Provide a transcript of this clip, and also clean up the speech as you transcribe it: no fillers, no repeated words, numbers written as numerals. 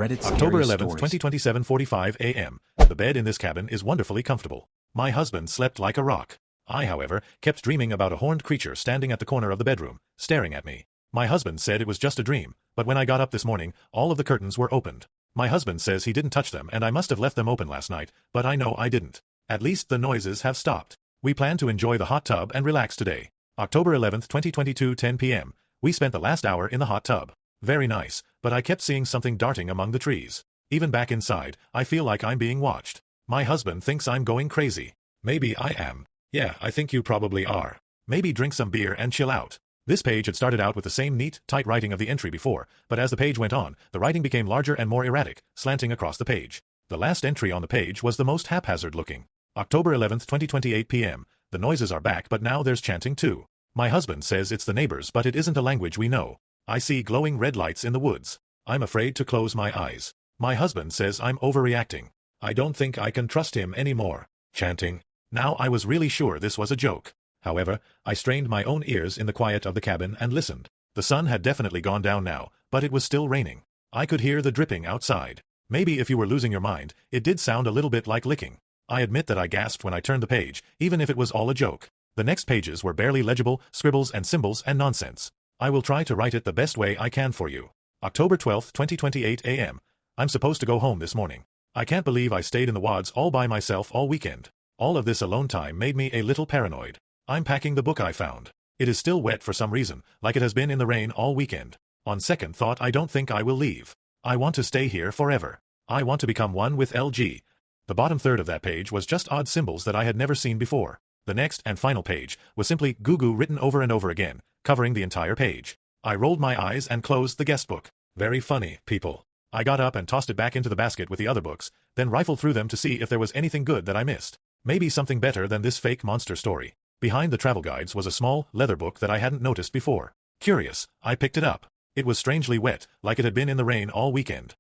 Reddit October Scary 11th, Stories. 2027, 45 a.m. The bed in this cabin is wonderfully comfortable. My husband slept like a rock. I, however, kept dreaming about a horned creature standing at the corner of the bedroom, staring at me. My husband said it was just a dream, but when I got up this morning, all of the curtains were opened. My husband says he didn't touch them and I must have left them open last night, but I know I didn't. At least the noises have stopped. We plan to enjoy the hot tub and relax today. October 11th, 2022, 10 p.m. We spent the last hour in the hot tub. Very nice, but I kept seeing something darting among the trees. Even back inside, I feel like I'm being watched. My husband thinks I'm going crazy. Maybe I am. Yeah, I think you probably are. Maybe drink some beer and chill out. This page had started out with the same neat, tight writing of the entry before, but as the page went on, the writing became larger and more erratic, slanting across the page. The last entry on the page was the most haphazard looking. October 11th, 2028 p.m. The noises are back, but now there's chanting too. My husband says it's the neighbors, but it isn't a language we know. I see glowing red lights in the woods. I'm afraid to close my eyes. My husband says I'm overreacting. I don't think I can trust him anymore. Chanting. Now I was really sure this was a joke. However, I strained my own ears in the quiet of the cabin and listened. The sun had definitely gone down now, but it was still raining. I could hear the dripping outside. Maybe if you were losing your mind, it did sound a little bit like licking. I admit that I gasped when I turned the page, even if it was all a joke. The next pages were barely legible, scribbles and symbols and nonsense. I will try to write it the best way I can for you. October 12th, 2028 a.m. I'm supposed to go home this morning. I can't believe I stayed in the wads all by myself all weekend. All of this alone time made me a little paranoid. I'm packing the book I found. It is still wet for some reason, like it has been in the rain all weekend. On second thought, I don't think I will leave. I want to stay here forever. I want to become one with LG. The bottom third of that page was just odd symbols that I had never seen before. The next and final page was simply Goo Goo written over and over again, covering the entire page. I rolled my eyes and closed the guest book. Very funny, people. I got up and tossed it back into the basket with the other books, then rifled through them to see if there was anything good that I missed. Maybe something better than this fake monster story. Behind the travel guides was a small, leather book that I hadn't noticed before. Curious, I picked it up. It was strangely wet, like it had been in the rain all weekend.